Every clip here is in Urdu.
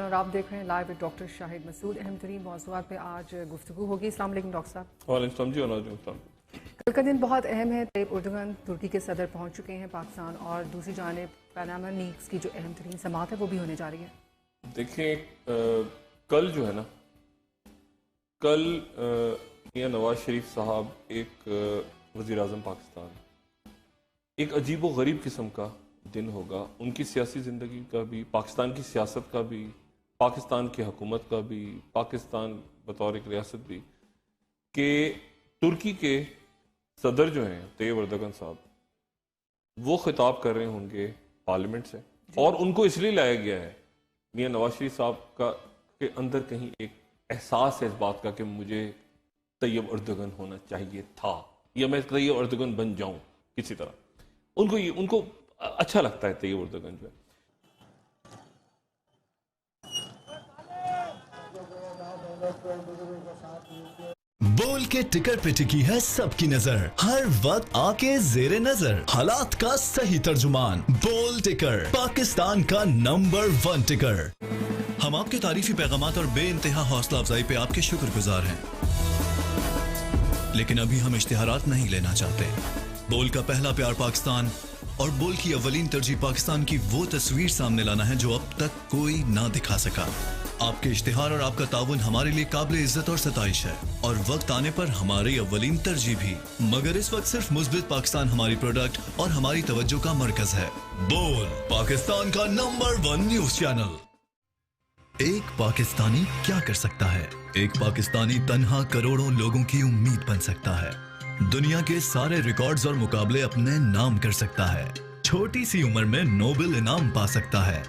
اور آپ دیکھ رہے ہیں لائیو ڈاکٹر شاہد مسعود. اہم ترین موضوعات پہ آج گفتگو ہوگی. السلام علیکم ڈاکٹر صاحب. وعلیکم السلام جی. وعلیکم السلام. کل کا دن بہت اہم ہے. طیب اردوغان ترکی کے صدر پہنچ چکے ہیں پاکستان, اور دوسری جانب پاناما لیکس کی جو اہم ترین سماعت ہے وہ بھی ہونے جا رہی ہے. دیکھیں کل جو ہے نا, کل میاں نواز شریف صاحب ایک وزیر اعظم پاکستان, ایک عجیب و غریب قسم کا دن ہوگا ان کی سیاسی زندگی کا بھی, پاکستان کی سیاست کا بھی, پاکستان کی حکومت کا بھی, پاکستان بطور ایک ریاست بھی, کہ ترکی کے صدر جو ہیں طیب اردوغان صاحب وہ خطاب کر رہے ہوں گے پارلیمنٹ سے, اور ان کو اس لیے لایا گیا ہے میاں نواز شریف صاحب کا کے اندر کہیں ایک احساس ہے اس بات کا کہ مجھے طیب اردوغان ہونا چاہیے تھا, یا میں طیب اردوغان بن جاؤں کسی طرح. ان کو اچھا لگتا ہے طیب اردوغان جو ہے. بول کے ٹکر پہ ٹکی ہے سب کی نظر, ہر وقت آ کے زیر نظر, حالات کا صحیح ترجمان. بول ٹکر, پاکستان کا نمبر 1 ٹکر. ہم آپ کے تعریفی پیغامات اور بے انتہا حوصلہ افزائی پہ آپ کے شکر گزار ہیں, لیکن ابھی ہم اشتہارات نہیں لینا چاہتے. بول کا پہلا پیار پاکستان اور بول کی اولین ترجیح پاکستان کی وہ تصویر سامنے لانا ہے جو اب تک کوئی نہ دکھا سکا. آپ کے اشتہار اور آپ کا تعاون ہمارے لیے قابل عزت اور ستائش ہے, اور وقت آنے پر ہماری اولین ترجیح بھی. مگر اس وقت صرف مثبت پاکستان ہماری پروڈکٹ اور ہماری توجہ کا مرکز ہے. بول, پاکستان کا نمبر 1 نیوز چینل. ایک پاکستانی کیا کر سکتا ہے؟ ایک پاکستانی تنہا کروڑوں لوگوں کی امید بن سکتا ہے. دنیا کے سارے ریکارڈز اور مقابلے اپنے نام کر سکتا ہے. چھوٹی سی عمر میں نوبل انعام پا سکتا ہے.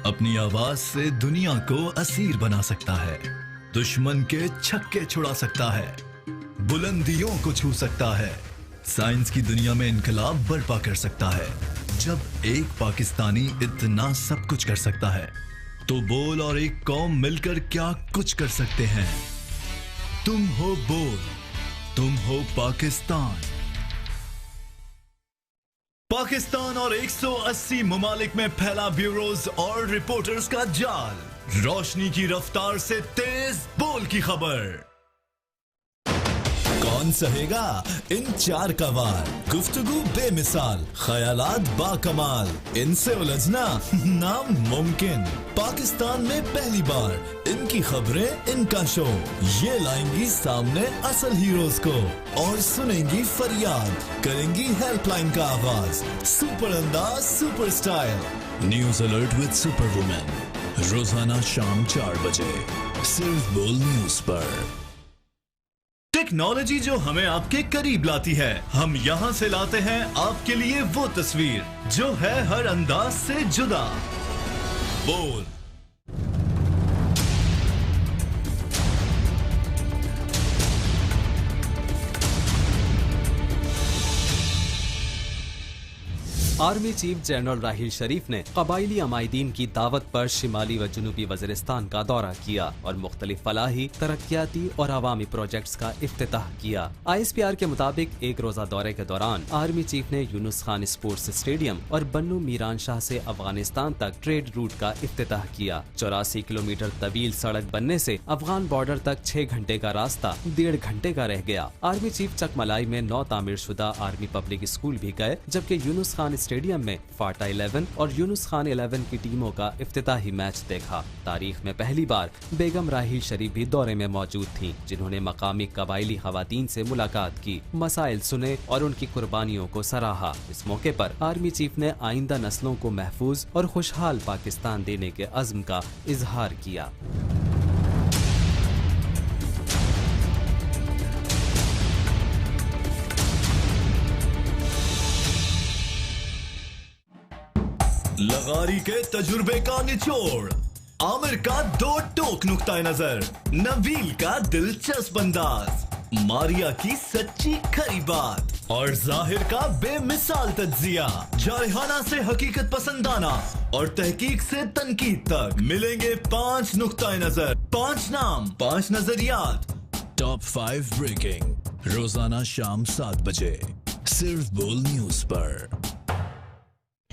اپنی آواز سے دنیا کو اسیر بنا سکتا ہے. دشمن کے چھکے چھڑا سکتا ہے. بلندیوں کو چھو سکتا ہے. سائنس کی دنیا میں انقلاب برپا کر سکتا ہے. جب ایک پاکستانی اتنا سب کچھ کر سکتا ہے تو بول اور ایک قوم مل کر کیا کچھ کر سکتے ہیں. تم ہو بول, تم ہو پاکستان. پاکستان اور 180 ممالک میں پھیلا بیوروز اور رپورٹرز کا جال. روشنی کی رفتار سے تیز بول کی خبر. کون سہے گا ان 4 کا وار؟ گفتگو بے مثال, خیالات با کمال, ان سے الجھنا ناممکن. پاکستان میں پہلی بار ان کی خبریں, ان کا شو, یہ لائیں گی سامنے اصل ہیروز کو, اور سنیں گی فریاد, کریں گی ہیلپ لائن کا آغاز. سپر انداز, super style. News alert with super woman, روزانہ شام 4 بجے صرف بول نیوز پر. ٹیکنالوجی جو ہمیں آپ کے قریب لاتی ہے, ہم یہاں سے لاتے ہیں آپ کے لیے وہ تصویر جو ہے ہر انداز سے جدا. بول. Army chief general Raheel Sharif نے قبائلی عمائدین کی دعوت پر شمالی و جنوبی وزیرستان کا دورہ کیا اور مختلف فلاحی, ترقیاتی اور عوامی پروجیکٹس کا افتتاح کیا. ISPR کے مطابق ایک روزہ دورے کے دوران آرمی چیف نے یونس خان اسپورٹس اسٹیڈیم اور بنو میران شاہ سے افغانستان تک ٹریڈ روٹ کا افتتاح کیا. 84 کلومیٹر طویل سڑک بننے سے افغان بارڈر تک 6 گھنٹے کا راستہ 1.5 گھنٹے کا رہ گیا. آرمی چیف چکملائی میں نو تعمیر شدہ آرمی پبلک اسکول بھی گئے, جبکہ یونس خان اسٹیڈیم میں فاٹا 11 اور یونس خان 11 کی ٹیموں کا افتتاحی میچ دیکھا. تاریخ میں پہلی بار بیگم راحیل شریف بھی دورے میں موجود تھیں, جنہوں نے مقامی قبائلی خواتین سے ملاقات کی, مسائل سنے اور ان کی قربانیوں کو سراہا. اس موقع پر آرمی چیف نے آئندہ نسلوں کو محفوظ اور خوشحال پاکستان دینے کے عزم کا اظہار کیا. لغاری کے تجربے کا نچوڑ, عامر کا 2 ٹوک نقطہ نظر, نبیل کا دلچسپ انداز, ماریا کی سچی کھری بات اور ظاہر کا بے مثال تجزیہ. جارحانہ سے حقیقت پسندانہ اور تحقیق سے تنقید تک ملیں گے 5 نقطہ نظر, 5 نام, 5 نظریات. ٹاپ 5 بریکنگ روزانہ شام 7 بجے صرف بول نیوز پر.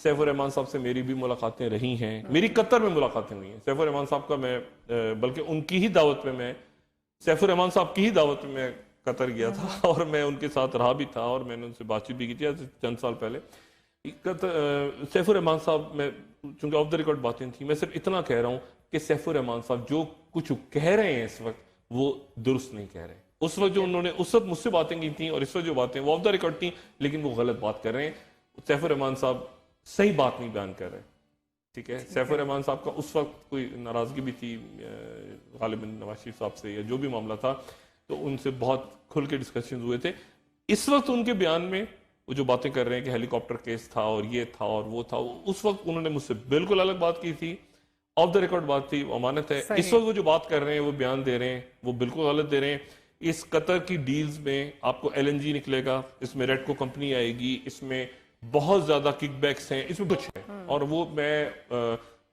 سیف الرحمان صاحب سے میری بھی ملاقاتیں رہی ہیں, میری قطر میں ملاقاتیں ہوئی ہیں. سیف الرحمان صاحب کا میں بلکہ ان کی ہی دعوت میں سیف الرحمان صاحب کی ہی دعوت میں قطر گیا تھا, اور میں ان کے ساتھ رہا بھی تھا, اور میں نے ان سے بات چیت بھی کی تھی چند سال پہلے. سیف الرحمان صاحب, میں چونکہ آف دا ریکارڈ باتیں تھیں, میں صرف اتنا کہہ رہا ہوں کہ سیف الرحمان صاحب جو کچھ کہہ رہے ہیں اس وقت وہ درست نہیں کہہ رہے. اس وقت جو انہوں نے اس وقت مجھ سے باتیں کی تھیں اور اس وقت جو باتیں وہ آف دا ریکارڈ تھیں, لیکن وہ غلط بات کر رہے ہیں. سیف الرحمان صاحب صحیح بات نہیں بیان کر رہے. ٹھیک ہے, سیف الرحمان صاحب کا اس وقت کوئی ناراضگی بھی تھی غالباً نواز شریف صاحب سے, یا جو بھی معاملہ تھا, تو ان سے بہت کھل کے ڈسکشنز ہوئے تھے. اس وقت ان کے بیان میں وہ جو باتیں کر رہے ہیں کہ ہیلی کاپٹر کیس تھا اور یہ تھا اور وہ تھا, اس وقت انہوں نے مجھ سے بالکل الگ بات کی تھی, آف دا ریکارڈ بات تھی, امانت ہے. اس وقت وہ جو بات کر رہے ہیں, وہ بیان دے رہے ہیں, وہ بالکل غلط دے رہے ہیں. اس قطر کی ڈیلز میں آپ کو LNG نکلے گا, اس میں ریڈکو کمپنی آئے گی, اس میں بہت زیادہ کک بیکس ہیں, اس میں کچھ ہے. اور وہ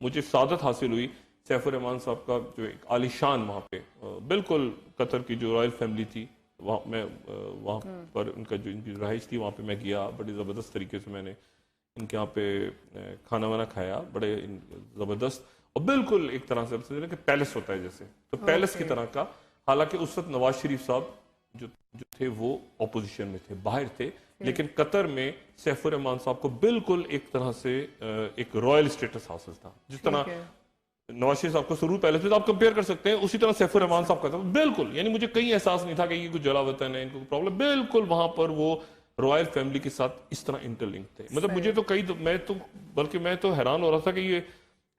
مجھے سعادت حاصل ہوئی سیف الرحمان صاحب کا جو ایک عالیشان وہاں پہ بالکل قطر کی جو رائل فیملی تھی, وہاں پر ان کا جو ان کی رہائش تھی, وہاں پہ میں گیا. بڑی زبردست طریقے سے میں نے ان کے یہاں پہ کھانا وانا کھایا, بڑے زبردست, اور بالکل ایک طرح سے کہ پیلس ہوتا ہے جیسے, تو پیلس کی طرح کا. حالانکہ اس وقت نواز شریف صاحب جو تھے وہ اپوزیشن میں تھے, باہر تھے, لیکن قطر میں سیف الرحمان صاحب کو بالکل ایک طرح سے ایک رائل اسٹیٹس حاصل تھا. جس طرح نواز شریف صاحب کو سرور پیلس میں آپ کمپیئر کر سکتے ہیں, اسی طرح سیف الرحمان صاحب کا تھا بالکل. یعنی مجھے کہیں احساس نہیں تھا کہ یہ کچھ جلا وطن ہے, ان کو پرابلم, بالکل وہاں پر وہ رائل فیملی کے ساتھ اس طرح انٹر لنک تھے. مطلب مجھے تو بلکہ میں تو حیران ہو رہا تھا کہ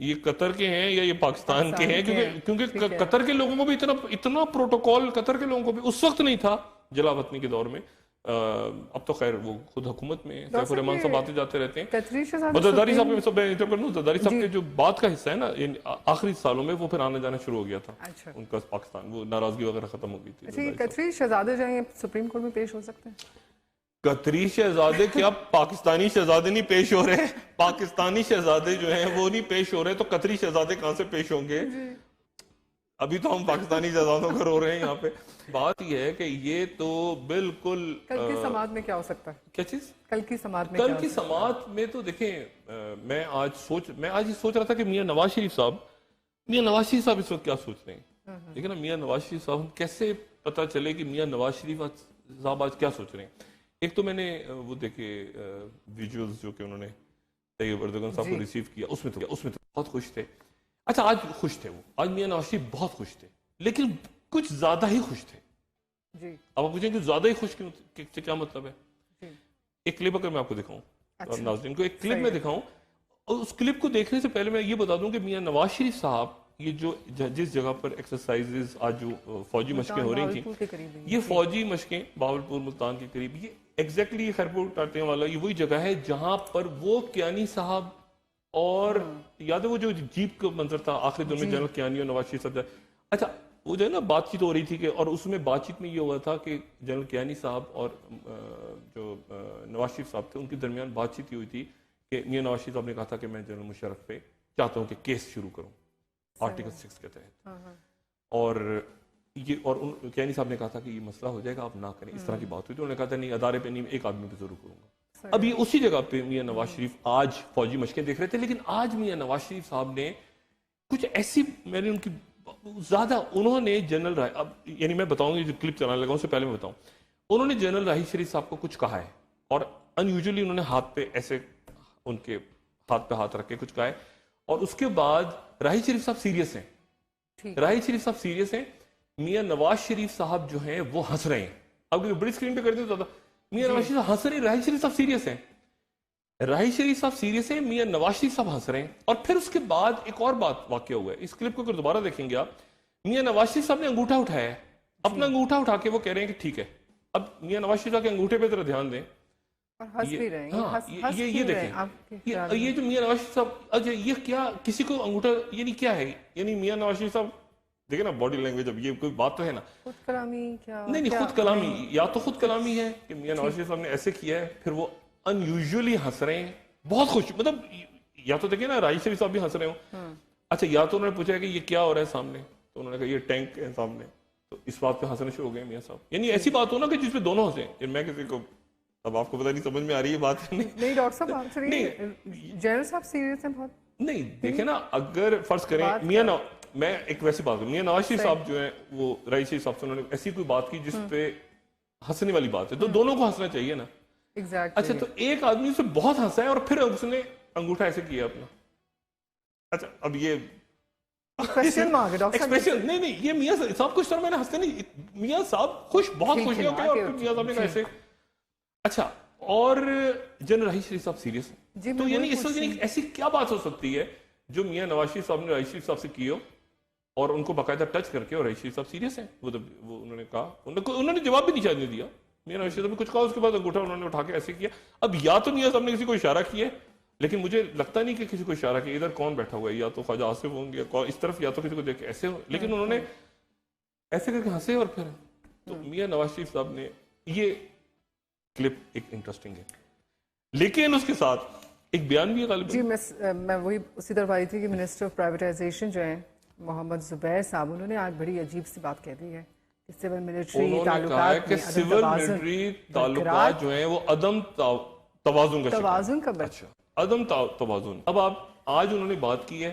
یہ قطر کے ہیں یا یہ پاکستان کے ہیں, کیونکہ قطر کے لوگوں کو بھی اتنا پروٹوکول قطر کے لوگوں کو بھی اس وقت نہیں تھا جلا وطنی کے دور میں. اب تو خیر وہ خود حکومت میں سیف الرحمان صاحب آتے جاتے رہتے ہیں. زرداری صاحب کے جو بات کا حصہ ہے نا, آخری سالوں میں وہ پھر آنا جانا شروع ہو گیا تھا ان کا پاکستان, وہ ناراضگی وغیرہ ختم ہو گئی تھی. قطری شہزادے جو ہیں سپریم کورٹ میں پیش ہو سکتے ہیں؟ قطری شہزادے کیا پاکستانی شہزادے نہیں پیش ہو رہے؟ پاکستانی شہزادے جو ہیں وہ نہیں پیش ہو رہے, تو قطری شہزادے کہاں سے پیش ہوں گے؟ ابھی تو ہم پاکستانی شہزادوں کا رو رہے ہیں یہاں پہ. بات یہ ہے کہ یہ تو بالکل کل کی سماعت میں کیا ہو سکتا ہے؟ کیا چیز کل کی سماعت میں؟ کل کی سماعت میں تو دیکھیں, میں آج یہ سوچ رہا تھا کہ میاں نواز شریف صاحب اس وقت کیا سوچ رہے ہیں. دیکھیں نا, میاں نواز شریف صاحب کیسے پتا چلے کہ میاں نواز شریف صاحب آج کیا سوچ رہے ہیں. ایک تو میں نے وہ دیکھے ویژولز جو کہ انہوں نے طیب اردگان صاحب کو ریسیو کیا, اس میں تو بہت خوش تھے. اچھا, آج خوش تھے وہ, آج میاں نواز شریف بہت خوش تھے, لیکن کچھ زیادہ ہی خوش تھے. اب آپ پوچھیں کہ زیادہ ہی خوش کیا مطلب ہے؟ ایک کلپ اگر میں آپ کو دکھاؤں, ناظرین کو ایک کلپ میں دکھاؤں, اور اس کلپ کو دیکھنے سے پہلے میں یہ بتا دوں کہ میاں نواز شریف صاحب یہ جو جس جگہ پر ایکسرسائزز آج جو فوجی مشقیں ہو رہی تھیں, یہ فوجی مشقیں باولپور ملتان کے قریب, یہ ایگزیکٹلی خیرپور ٹاٹے والا یہ وہی جگہ ہے جہاں پر وہ کیانی صاحب اور یاد ہے وہ جو جیپ کا منظر تھا آخری دن میں جنرل کیانی اور نواز شریف صاحب. اچھا, وہ جو ہے نا بات چیت ہو رہی تھی کہ, اور اس میں بات چیت میں یہ ہوا تھا کہ جنرل کیانی صاحب اور جو نواز شریف صاحب تھے ان کے درمیان بات چیت یہ ہوئی تھی کہ میاں نواز شریف صاحب نے کہا تھا کہ میں جنرل مشرف پہ چاہتا ہوں کہ کیس شروع کروں آرٹیکل 6 کے تحت, اور کیانی صاحب نے کہا تھا کہ یہ مسئلہ ہو جائے گا, آپ نہ کریں. اس طرح کی بات ہوئی تو انہوں نے کہا تھا نہیں, ادارے پہ نہیں, ایک آدمی پہ ضرور کروں گا. اب یہ اسی جگہ پہ میاں نواز شریف آج فوجی مشقیں دیکھ رہے تھے, لیکن آج میاں نواز شریف صاحب نے کچھ ایسی, میں نے ان کی زیادہ, انہوں نے جنرل اب یعنی میں بتاؤں گی جو کلپ چلانے لگا اس سے پہلے میں بتاؤں, انہوں نے جنرل راحیل شریف صاحب کو کچھ کہا ہے, اور ان یوزلی انہوں نے ہاتھ پہ ایسے ان کے ہاتھ پہ ہاتھ رکھ کے کچھ کہا ہے, اور اس کے بعد راحیل شریف صاحب سیریس ہیں, راحیل شریف صاحب سیریس ہیں, میاں نواز شریف صاحب جو ہیں وہ ہنس رہے ہیں. اب بڑی اسکرین پہ کر دیں تو میاں نواز شریف صاحب ہنس رہے ہیں, راحیل شریف صاحب سیریس ہیں, راحیل شریف صاحب سیریس ہیں, میاں نواز شریف صاحب ہنس رہے ہیں. اور پھر اس کے بعد ایک اور بات واقع ہوا ہے, اس کلپ کو اگر دوبارہ دیکھیں گے آپ, میاں نواز شریف صاحب نے انگوٹھا اٹھایا ہے, اپنا انگوٹھا اٹھا کے وہ کہہ رہے ہیں کہ ٹھیک ہے. اب میاں نواز شریف صاحب کے انگوٹھے پہ ذرا دھیان دیں, یہ دیکھیں, یہ جو میاں نواز شریف صاحب, اچھا یہ کیا کسی کو انگوٹھا, یعنی کیا ہے, یعنی میاں نواز شریف صاحب دیکھیں نا باڈی لینگویج, اب یہ کوئی بات تو ہے نا, خود کلامی کیا نہیں خود کلامی, یا تو خود کلامی ہے کہ میاں نواز شریف صاحب نے ایسے کیا ہے, پھر وہ ان یوزلی ہنس رہے ہیں بہت خوش, مطلب یا تو دیکھیں نا راحیل شریف صاحب بھی ہنس رہے ہوں. اچھا, یا تو انہوں نے پوچھا کہ یہ کیا ہو رہا ہے سامنے, تو انہوں نے کہا یہ ٹینک ہے سامنے, تو اس بات پہ ہنسنے شروع ہو گئے میاں صاحب. یعنی ایسی بات ہو نا کہ جس پہ دونوں ہنسیں, میں کسی کو اب آپ کو پتہ نہیں سمجھ میں آ رہی ہے بات نہیں ڈاکٹر صاحب آپ سنیے جنرل صاحب سیریس ہیں بہت. نہیں دیکھیں نا, اگر فرض کریں میاں میں ایک ویسی بات کروں, میاں نواز شریف صاحب جو ہیں وہ رئیس شریف صاحب سے انہوں نے ایسی کوئی بات کی جس پہ ہنسنے والی بات ہے, تو دونوں کو ہنسنا چاہیے نا. اچھا تو ایک آدمی سے بہت ہنسا ہے اور پھر اس نے انگوٹھا ایسے کیا اپنا. اچھا اب یہ ایکسپریشن نہیں یہ میاں صاحب کچھ طرح میں نے ہنستے نہیں, میاں صاحب خوش بہت خوشی ہو گئے اور پھر میاں صاحب نے کہا ایسے. اچھا اور جنرل راحیل شریف صاحب سیریس ہیں, تو یعنی اس وقت ایسی کیا بات ہو سکتی ہے جو میاں نواز شریف صاحب نے راحیل شریف صاحب سے کی ہو اور ان کو باقاعدہ ٹچ کر کے, اور راحیل شریف صاحب سیریس ہیں وہ انہوں نے کہا, انہوں نے جواب بھی نہیں شاید نہیں دیا. میاں نواز شریف صاحب نے کچھ کہا, اس کے بعد انگوٹھا انہوں نے اٹھا کے ایسے کیا. اب یا تو میاں صاحب نے کسی کو اشارہ کیا ہے, لیکن مجھے لگتا نہیں کہ کسی کو اشارہ کیا. ادھر کون بیٹھا ہوا ہے, یا تو خواجہ آصف ہوں گے اس طرف, یا تو کسی کو دیکھ کے ایسے ہو, لیکن انہوں نے ایسے کر کے ہنسے اور پھر. تو میاں نواز شریف صاحب نے یہ کلپ ایک انٹرسٹنگ ہے, لیکن اس کے ساتھ ایک بیان بھی ہے غالب. جی میں وہی اسی طرف آئی تھی کہ منسٹر آف پرائیویٹائزیشن جو ہیں محمد زبیر صاحب, انہوں نے آج بڑی عجیب سی بات کہہ دی ہے کہ سول ملٹری تعلقات میں سول ملٹری تعلقات جو ہیں وہ عدم توازن کا اچھا عدم توازن. اب آپ آج انہوں نے بات کی ہے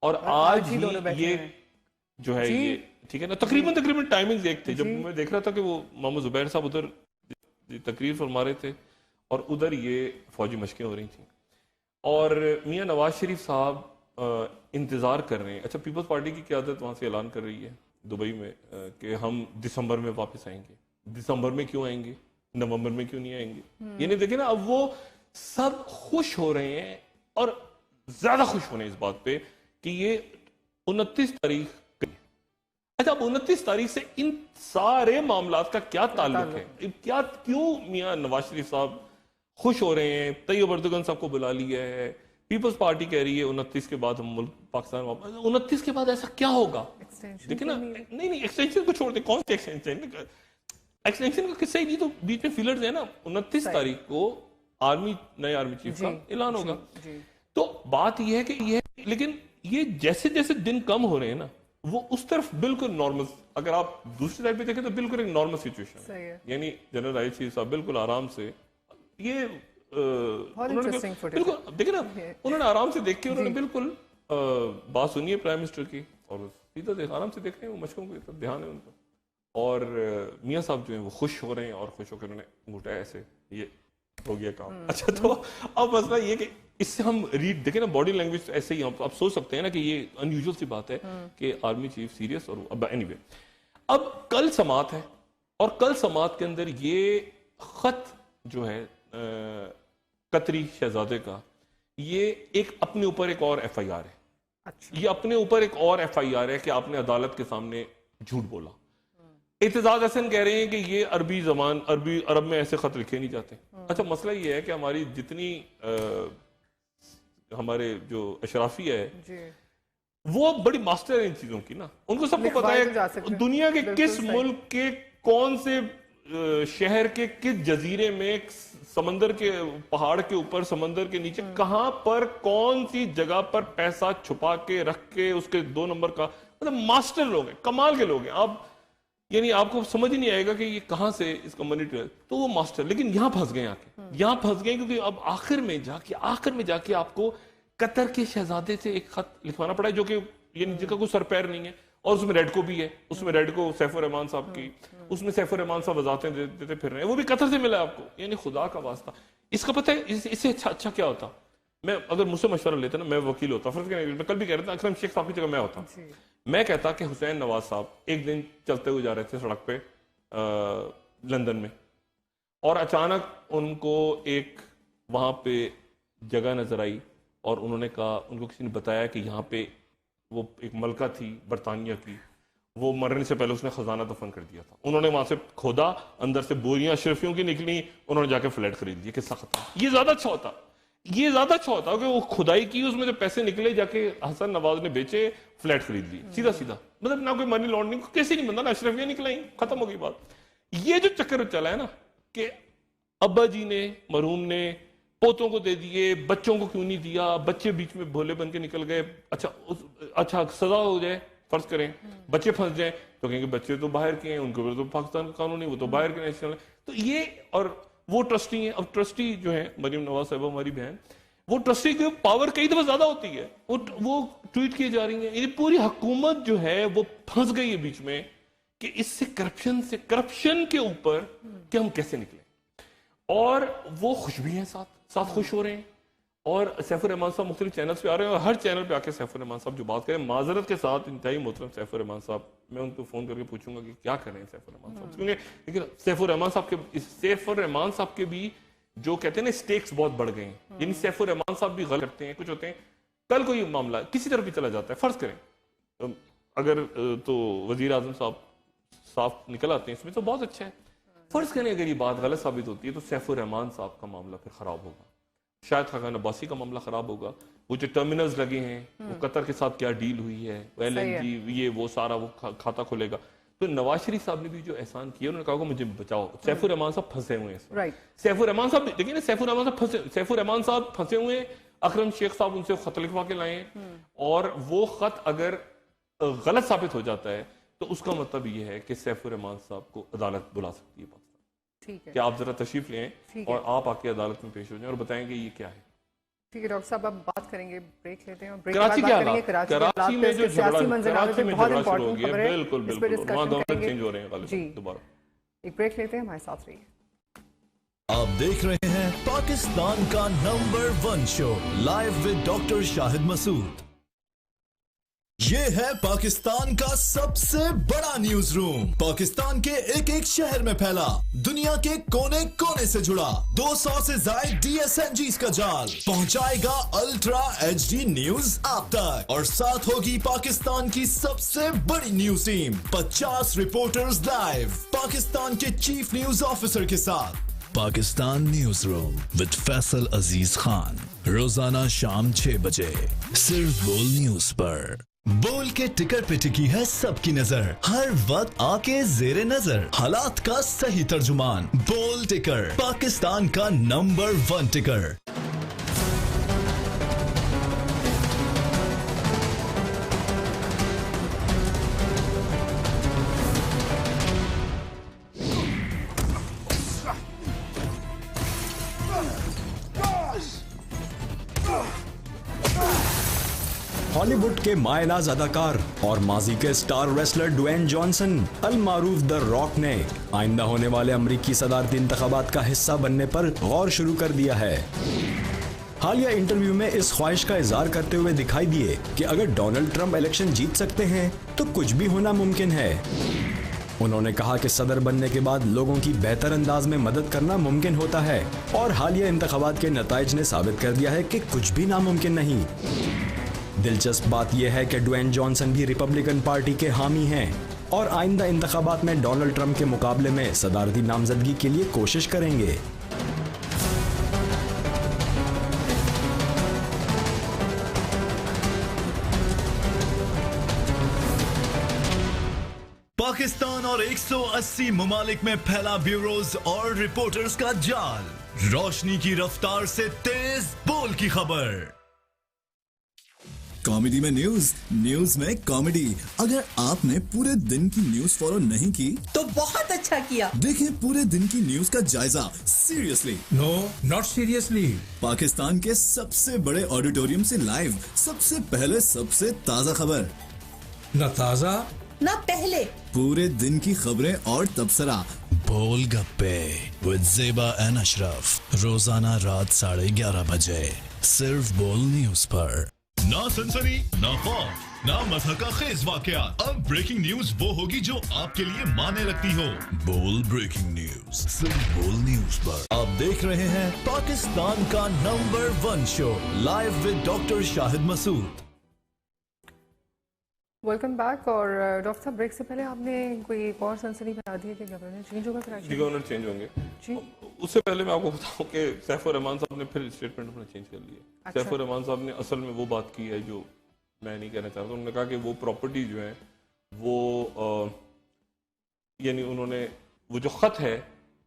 اور آج ہی یہ جو ہے یہ ٹھیک ہے نا, تقریباً ٹائمنگز ایک تھے. جب میں دیکھ رہا تھا کہ وہ محمد زبیر صاحب ادھر تقریر فرما رہے تھے اور ادھر یہ فوجی مشقیں ہو رہی تھیں, اور میاں نواز شریف صاحب انتظار کر رہے ہیں. اچھا پیپلز پارٹی کی قیادت وہاں سے اعلان کر رہی ہے دبئی میں کہ ہم دسمبر میں واپس آئیں گے. دسمبر میں کیوں آئیں گے, نومبر میں کیوں نہیں آئیں گے؟ یعنی دیکھیں نا, اب وہ سب خوش ہو رہے ہیں اور زیادہ خوش ہونے اس بات پہ کہ یہ 29 تاریخ. اچھا اب 29 تاریخ سے ان سارے معاملات کا کیا تعلق ہے؟ کیوں میاں نواز شریف صاحب خوش ہو رہے ہیں؟ طیب اردگان صاحب کو بلا لیا ہے, پیپلز پارٹی کہہ رہی ہے 29 کے بعد ہم ملک پاکستان واپس. 29 کے بعد ایسا کیا ہوگا؟ دیکھیں نا, نہیں ایکسٹینشن کو چھوڑ دیں, کون سی ایکسٹینشن کا قصہ ہی نہیں, تو بیچ میں فیلرز ہیں نا. 29 تاریخ کو نئے آرمی چیف کا اعلان ہوگا. تو بات یہ ہے کہ یہ, لیکن یہ جیسے جیسے دن کم ہو رہے ہیں نا, وہ اس طرف بالکل نارمل, اگر آپ دوسری سائڈ پہ دیکھیں تو بالکل ایک نارمل سچویشن ہے. یعنی جنرل راحیل شریف صاحب بالکل آرام سے یہ بالکل دیکھیں نا, انہوں نے آرام سے دیکھ کے انہوں نے بالکل بات سنی ہے پرائم منسٹر کی, اور سیدھا آرام سے دیکھ رہے ہیں, وہ مشقوں کو دھیان ہے ان کا. اور میاں صاحب جو ہیں وہ خوش ہو رہے ہیں, اور خوش ہو کے انہوں نے انگوٹھا ایسے, یہ ہو گیا کام. اچھا تو اب مسئلہ یہ کہ اس سے ہم ریڈ دیکھیں نا, باڈی لینگویج ایسے ہی آپ سوچ سکتے ہیں نا کہ یہ انیوزل سی بات ہے کہ آرمی چیف سیریس. اور اینی وے اب کل سماعت ہے, اور کل سماعت کے اندر یہ خط جو ہے قطری شہزادے کا, یہ ایک اپنے اوپر ایک اور ایف آئی آر ہے. یہ اپنے اوپر ایک اور ایف آئی آر ہے کہ آپ نے عدالت کے سامنے جھوٹ بولا. اعتزاز احسن کہہ رہے ہیں کہ یہ عرب میں ایسے خط لکھے نہیں جاتے. اچھا مسئلہ یہ ہے کہ ہماری جتنی ہمارے جو اشرافی ہے وہ بڑی ماسٹر ہے ان چیزوں کی نا, ان کو سب کو پتا ہے دنیا کے کس ملک کے کون سے شہر کے کس جزیرے میں, سمندر کے پہاڑ کے اوپر, سمندر کے نیچے کہاں پر کون سی جگہ پر پیسہ چھپا کے رکھ کے اس کے 2 نمبر کا, مطلب ماسٹر لوگ ہیں, کمال کے لوگ ہیں. آپ یعنی آپ کو سمجھ ہی نہیں آئے گا کہ یہ کہاں سے اس کا منی ٹریل, تو وہ ماسٹر. لیکن یہاں پھنس گئے, یہاں پھنس گئے کیونکہ اب آخر میں جا کے آپ کو قطر کے شہزادے سے ایک خط لکھوانا پڑا ہے جو کہ یعنی جن کا کوئی سر پیر نہیں ہے, اور اس میں ریڈکو بھی ہے, اس میں ریڈکو سیف الرحمان صاحب کی, اس میں سیف الرحمان صاحب وضاحتیں دیتے پھر رہے ہیں, وہ بھی قطر سے ملا ہے آپ کو. یعنی خدا کا واسطہ, اس کا پتہ ہے اس سے اچھا کیا ہوتا؟ میں اگر مجھ سے مشورہ لیتا نا, میں وکیل ہوتا, فرض کریں میں کل بھی کہہ رہا تھا اکرم شیخ صاحب کی جگہ میں ہوتا, میں کہتا کہ حسین نواز صاحب ایک دن چلتے ہوئے جا رہے تھے سڑک پہ لندن میں, اور اچانک ان کو ایک وہاں پہ جگہ نظر آئی, اور انہوں نے کہا, ان کو کسی نے بتایا کہ یہاں پہ وہ ایک ملکہ تھی برطانیہ کی, وہ مرنے سے پہلے اس نے خزانہ دفن کر دیا تھا. انہوں نے وہاں سے کھودا, اندر سے بوریاں اشرفیوں کی نکلی, انہوں نے جا کے فلیٹ خرید لیا. قصہ ختم. یہ زیادہ اچھا ہوتا کہ وہ کھدائی کی, اس میں جو پیسے نکلے جا کے حسن نواز نے بیچے, فلیٹ خرید لی, سیدھا مطلب نہ کوئی منی لانڈرنگ, کیسے نہیں بندہ, نہ اشرفیاں نکلائیں, ختم ہو گئی بات. یہ جو چکر چلا ہے نا کہ ابا جی نے, مرحوم نے پوتوں کو دے دیے, بچوں کو کیوں نہیں دیا, بچے بیچ میں بھولے بن کے نکل گئے. اچھا سزا ہو جائے, فرض کریں بچے پھنس جائیں تو کہیں گے بچے تو باہر کے ہیں, ان کو تو پاکستان کا قانون نہیں, وہ تو باہر کے نیشنل ہیں. تو یہ, اور وہ ٹرسٹی ہیں. اب ٹرسٹی جو ہے مریم نواز صاحبہ ہماری بہن, وہ ٹرسٹی کی پاور کئی دفعہ زیادہ ہوتی ہے, وہ ٹویٹ کیے جا رہی ہیں. یہ پوری حکومت جو ہے وہ پھنس گئی ہے بیچ میں کہ اس سے کرپشن کے اوپر کہ ہم کیسے نکلیں. اور وہ خوش بھی ہیں, ساتھ خوش ہو رہے ہیں. اور سیف الرحمان صاحب مختلف چینلز پہ آ رہے ہیں, اور ہر چینل پہ آ کے سیف الرحمان صاحب جو بات کریں, معذرت کے ساتھ انتہائی محترم سیف الرحمان صاحب, میں ان کو فون کر کے پوچھوں گا کہ کیا کر رہے ہیں سیف الرحمان صاحب, کیونکہ لیکن سیف الرحمان صاحب کے بھی جو کہتے ہیں نا سٹیکس بہت بڑھ گئے ہیں. یعنی سیف الرحمان صاحب بھی غلط کرتے ہیں, کچھ ہوتے ہیں. کل کوئی معاملہ کسی طرف بھی چلا جاتا ہے, فرض کریں اگر تو وزیر اعظم صاحب صاف نکل آتے ہیں اس میں تو بہت اچھا ہے. فرض کریں اگر یہ بات غلط ثابت ہوتی ہے تو سیف الرحمان صاحب کا معاملہ پھر خراب ہوگا, شاید خاقان عباسی کا معاملہ خراب ہوگا. وہ جو ٹرمینلز لگے ہیں, وہ قطر کے ساتھ کیا ڈیل ہوئی ہے, LNG یہ وہ سارا وہ کھاتا کھلے گا. تو نواز شریف صاحب نے بھی جو احسان کیا, انہوں نے کہا کہ مجھے بچاؤ. سیف الرحمان صاحب پھنسے ہوئے ہیں, سیف الرحمان صاحب دیکھیں نا, سیف الرحمان صاحب پھنسے ہوئے ہیں. اکرم شیخ صاحب ان سے خط لکھوا کے لائے ہیں, اور وہ خط اگر غلط ثابت ہو جاتا ہے تو اس کا مطلب یہ ہے کہ سیف الرحمان صاحب کو عدالت بلا سکتی ہے پاکستان. کہ آپ ذرا تشریف لیں اور آپ آ کے عدالت میں پیش ہو جائیں اور بتائیں کہ یہ کیا ہے. ٹھیک ہے ڈاکٹر صاحب, اب بات کریں گے, بریک لیتے ہیں, اور کراچی کے حالات, کراچی میں جو جھگڑا شروع ہو گیا, بالکل وہاں گورنر چینج ہو رہے ہیں غالباً دوبارہ. ایک بریک لیتے ہیں, ہمارے ساتھ رہیے. آپ دیکھ رہے ہیں پاکستان کا number 1 show live with doctor Shahid Masood. یہ ہے پاکستان کا سب سے بڑا نیوز روم, پاکستان کے ایک ایک شہر میں پھیلا, دنیا کے کونے کونے سے جڑا, 200 سے زائد DSNGs کا جال, پہنچائے گا الٹرا HD نیوز آپ تک, اور ساتھ ہوگی پاکستان کی سب سے بڑی news team, 50 reporters live Pakistan کے چیف نیوز آفیسر کے ساتھ. Pakistan news room with Faisal Aziz Khan, روزانہ شام 6 بجے صرف بول نیوز پر. بول کے ٹکر پہ ٹکی ہے سب کی نظر, ہر وقت آ کے زیر نظر, حالات کا صحیح ترجمان. بول ٹکر, پاکستان کا نمبر 1 ٹکر. ہالی ووڈ کے مایہ ناز اداکار اور ماضی کے سٹار ریسلر ڈوین جانسن المعروف دا راک نے آئندہ ہونے والے امریکی صدارتی انتخابات کا حصہ بننے پر غور شروع کر دیا ہے. حالیہ انٹرویو میں اس خواہش کا اظہار کرتے ہوئے دکھائی دیے کہ اگر ڈونلڈ ٹرمپ الیکشن جیت سکتے ہیں تو کچھ بھی ہونا ممکن ہے. انہوں نے کہا کہ صدر بننے کے بعد لوگوں کی بہتر انداز میں مدد کرنا ممکن ہوتا ہے, اور حالیہ انتخابات کے نتائج نے ثابت کر دیا ہے کہ کچھ بھی ناممکن نہیں. دلچسپ بات یہ ہے کہ ڈوین جانسن بھی ریپبلکن پارٹی کے حامی ہیں اور آئندہ انتخابات میں ڈونلڈ ٹرمپ کے مقابلے میں صدارتی نامزدگی کے لیے کوشش کریں گے. پاکستان اور 180 ممالک میں پھیلا بیوروز اور رپورٹرز کا جال, روشنی کی رفتار سے تیز بول کی خبر. کامیڈی میں نیوز, نیوز میں کامیڈی. اگر آپ نے پورے دن کی نیوز فالو نہیں کی تو بہت اچھا کیا. دیکھیں پورے دن کی نیوز کا جائزہ seriously. No not seriously. Pakistan کے سب سے بڑے آڈیٹوریم سے لائیو, سب سے پہلے سب سے تازہ خبر. نہ تازہ نہ پہلے, پورے دن کی خبریں اور تبصرہ. بول گپے with زیبا اینڈ اشرف, روزانہ رات 11:30 بجے صرف بول نیوز پر. نہ سنسنی, نہ خوف, نہ مضحکہ خیز واقعات. اب بریکنگ نیوز وہ ہوگی جو آپ کے لیے مانے رکھتی ہو. بول بریکنگ نیوز صرف بول نیوز پر. آپ دیکھ رہے ہیں پاکستان کا number 1 show live with doctor Shahid Masood. Welcome back. اور ڈاکٹر صاحب, بریک سے پہلے آپ نے کوئی ایک اور سنسنی بتا دی ہے کہ گورنر چینج ہوگا کراچی. جی گورنر چینج ہوں گے. اس سے پہلے میں آپ کو بتاؤں کہ سیف الرحمان صاحب نے پھر اسٹیٹمنٹ اپنا چینج کر لیا. سیف الرحمان صاحب نے اصل میں وہ بات کی ہے جو میں نہیں کہنا چاہتا. انہوں نے کہا کہ وہ پراپرٹی جو ہے وہ یعنی انہوں نے وہ جو خط ہے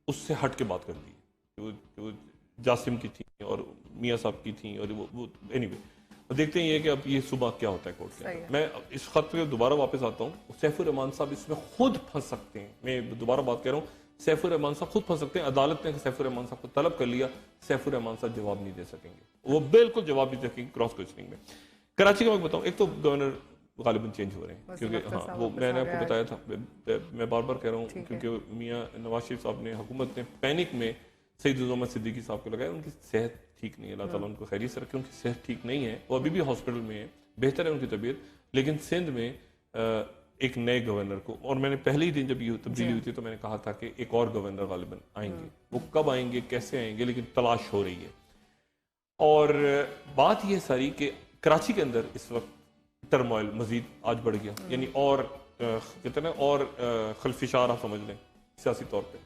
اس سے ہٹ کے بات کر دی, وہ جاسم کی تھیں اور میاں صاحب کی تھیں, اور وہ اینی وے دیکھتے ہیں یہ کہ اب یہ صبح کیا ہوتا ہے کورٹ کے اندر. میں اس خط پہ دوبارہ واپس آتا ہوں. سیف الرحمان صاحب اس میں خود پھنس سکتے ہیں. میں دوبارہ بات کہہ رہا ہوں, سیف الرحمان صاحب خود پھنس سکتے ہیں. عدالت نے سیف الرحمان صاحب کو طلب کر لیا, سیف الرحمان صاحب جواب نہیں دے سکیں گے, وہ بالکل جواب نہیں دے سکیں گے کراس کوئسچننگ میں. کراچی کا میں بتاؤں, ایک تو گورنر غالباً چینج ہو رہے ہیں, کیونکہ ہاں وہ میں نے آپ کو بتایا تھا, میں بار بار کہہ رہا ہوں, کیونکہ میاں نواز شریف صاحب نے, حکومت نے پینک میں سعید الزمت صدیقی صاحب کو لگایا. ان کی صحت ٹھیک نہیں ہے, اللہ تعالیٰ ان کو خیریت سے رکھے. ان کی صحت ٹھیک نہیں ہے, وہ ابھی بھی ہاسپٹل میں ہے, بہتر ہے ان کی طبیعت, لیکن سندھ میں ایک نئے گورنر کو, اور میں نے پہلے ہی دن جب یہ تبدیلی ہوئی تھی تو میں نے کہا تھا کہ ایک اور گورنر غالباً آئیں گے. وہ کب آئیں گے, کیسے آئیں گے, لیکن تلاش ہو رہی ہے. اور بات یہ ساری کہ کراچی کے اندر اس وقت ٹرموائل مزید آج بڑھ گیا, یعنی اور کہتے ہیں اور خلفشار آپ سمجھ لیں سیاسی طور پہ.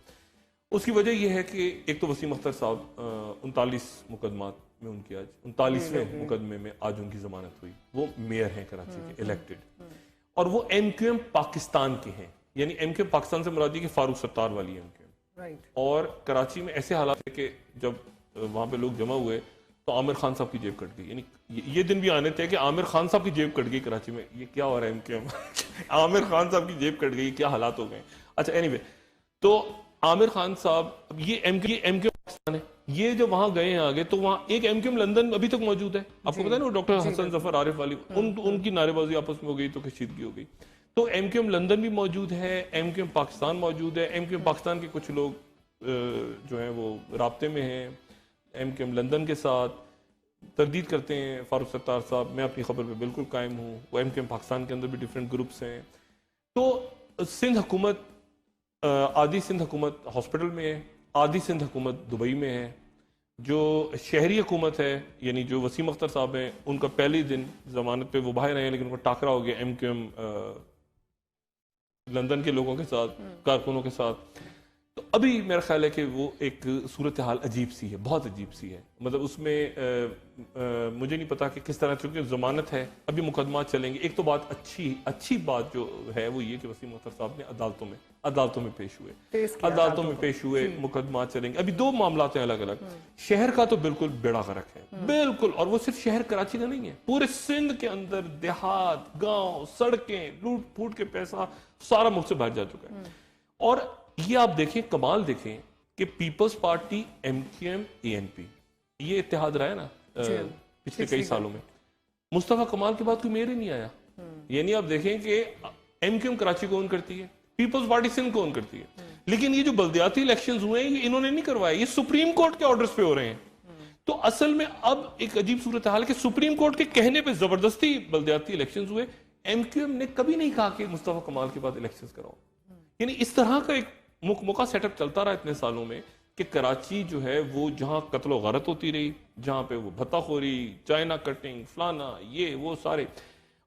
اس کی وجہ یہ ہے کہ ایک تو وسیم اختر صاحب 39 مقدمات میں ان کی آج 39ویں مقدمے میں آج ان کی ضمانت ہوئی. وہ میئر ہیں کراچی کے, الیکٹڈ, اور وہ ایم کیو ایم پاکستان کے ہیں, یعنی ایم کیو ایم پاکستان سے مراد یہ کہ فاروق ستار والی ایم کیو ایم. اور کراچی میں ایسے حالات ہے کہ جب وہاں پہ لوگ جمع ہوئے تو عامر خان صاحب کی جیب کٹ گئی. یعنی یہ دن بھی آنے تھے کہ عامر خان صاحب کی جیب کٹ گئی کراچی میں. یہ کیا ہو رہا ہے M Q M, Aamir Khan صاحب کی جیب کٹ گئی, کیا حالات ہو گئے. اچھا اینی وے, تو عامر خان صاحب, یہ ایم کیو ایم پاکستان ہے, یہ جو وہاں گئے ہیں آگے, تو وہاں ایک ایم کیو ایم لندن ابھی تک موجود ہے. آپ کو پتا ہے نا, ڈاکٹر حسن ظفر عارف والی, ان کی نعرے بازی آپس میں ہو گئی تو کشیدگی ہو گئی. تو ایم کیو ایم لندن بھی موجود ہے, ایم کیو ایم پاکستان موجود ہے. ایم کیو ایم پاکستان کے کچھ لوگ جو ہیں وہ رابطے میں ہیں ایم کیو ایم لندن کے ساتھ, تردید کرتے ہیں فاروق ستار صاحب. میں اپنی خبر پہ بالکل قائم ہوں. وہ ایم کیو ایم پاکستان کے اندر بھی ڈیفرنٹ گروپس ہیں. تو سندھ حکومت, آدھی سندھ حکومت ہاسپٹل میں ہے, آدھی سندھ حکومت دبئی میں ہے. جو شہری حکومت ہے, یعنی جو وسیم اختر صاحب ہیں, ان کا پہلی دن ضمانت پہ وہ باہر ہیں, لیکن ان کو ٹاکرا ہو گیا ایم کیو ایم لندن کے لوگوں کے ساتھ, کارکنوں کے ساتھ. تو ابھی میرا خیال ہے کہ وہ ایک صورتحال عجیب سی ہے, بہت عجیب سی ہے. مطلب اس میں مجھے نہیں پتا کہ کس طرح, چونکہ ضمانت ہے, ابھی مقدمات چلیں گے. ایک تو بات اچھی بات جو ہے وہ یہ کہ وسیم اختر صاحب نے عدالتوں میں پیش ہوئے, مقدمات چلیں گے. ابھی 2 معاملات ہیں الگ الگ. شہر کا تو بالکل بیڑا غرق ہے, بالکل. اور وہ صرف شہر کراچی کا نہیں ہے, پورے سندھ کے اندر دیہات, گاؤں, سڑکیں, لوٹ پھوٹ کے پیسہ سارا ملک سے باہر جا چکا ہے. اور یہ آپ دیکھیں, کمال دیکھیں کہ peoples party, M Q M, A N P, یہ اتحاد رہا ہے نا پچھلے کئی سالوں میں. مصطفیٰ کمال کے بعد کوئی میئر ہی نہیں آیا. یعنی آپ دیکھیں کہ ایم کیو ایم کراچی کو اون کرتی ہے, پیپلز پارٹی سندھ کو اون کرتی ہے. لیکن یہ جو بلدیاتی الیکشنز ہوئے ہیں یہ انہوں نے نہیں کروائے, یہ سپریم کورٹ کے آرڈرز پہ ہو رہے ہیں. تو اصل میں اب ایک عجیب صورتحال ہے کہ سپریم کورٹ کے کہنے پہ زبردستی بلدیاتی الیکشنز ہوئے. ایم کیو ایم نے کبھی نہیں کہا کہ مصطفیٰ کمال کے بعد الیکشنز کراؤ. یعنی اس طرح کا ایک موقع سیٹ اپ چلتا رہا اتنے سالوں میں کہ کراچی جو ہے وہ جہاں قتل و غارت ہوتی رہی, جہاں پہ وہ بھتہ خوری, چائنا کٹنگ, فلانا, یہ وہ سارے.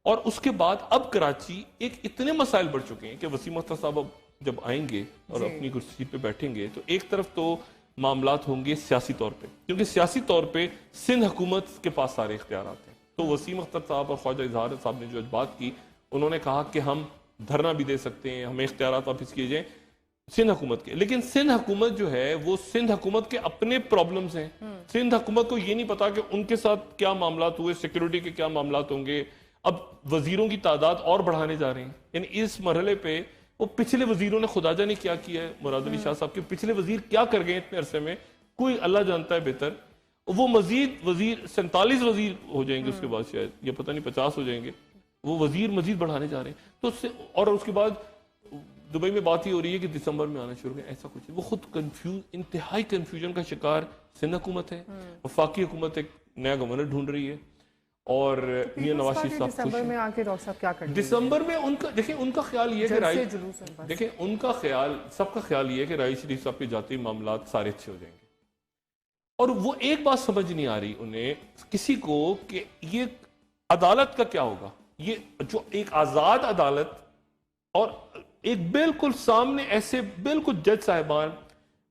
اور اس کے بعد اب کراچی ایک اتنے مسائل بڑھ چکے ہیں کہ وسیم اختر صاحب اب جب آئیں گے اور اپنی کرسی پہ بیٹھیں گے تو ایک طرف تو معاملات ہوں گے سیاسی طور پہ, کیونکہ سیاسی طور پہ سندھ حکومت کے پاس سارے اختیارات ہیں. تو وسیم اختر صاحب اور خواجہ اظہار صاحب نے جو بات کی, انہوں نے کہا کہ ہم دھرنا بھی دے سکتے ہیں, ہمیں اختیارات واپس کیے جائیں سندھ حکومت کے. لیکن سندھ حکومت جو ہے وہ سندھ حکومت کے اپنے پرابلمز ہیں. سندھ حکومت کو یہ نہیں پتا کہ ان کے ساتھ کیا معاملات ہوئے, سیکیورٹی کے کیا معاملات ہوں گے. اب وزیروں کی تعداد اور بڑھانے جا رہے ہیں. یعنی اس مرحلے پہ وہ پچھلے وزیروں نے خدا جانے کیا کیا ہے. مراد علی شاہ صاحب کے پچھلے وزیر کیا کر گئے اتنے عرصے میں, کوئی اللہ جانتا ہے بہتر. وہ مزید وزیر 47 وزیر ہو جائیں گے اس کے بعد, شاید یہ پتہ نہیں 50 ہو جائیں گے. وہ وزیر مزید بڑھانے جا رہے ہیں. تو اور اس کے بعد دبئی میں بات ہی ہو رہی ہے کہ دسمبر میں آنا شروع کریں. ایسا کچھ ہے. وہ خود انتہائی کنفیوژن کا شکار سندھ حکومت ہے. وفاقی حکومت ایک نیا گورنر ڈھونڈ رہی ہے. اور میاں نواز شریف صاحب دسمبر میں آ کے ڈاکٹر صاحب کیا کریں گے؟ دسمبر میں ان کا دیکھیں, ان کا خیال یہ ہے کہ دیکھیں ان کا خیال, سب کا خیال یہ ہے کہ رائی شریف صاحب کے ذاتی معاملات سارے اچھے ہو جائیں گے. اور وہ ایک بات سمجھ نہیں آ رہی انہیں کسی کو کہ یہ عدالت کا کیا ہوگا. یہ جو ایک آزاد عدالت اور ایک بالکل سامنے ایسے بالکل جج صاحبان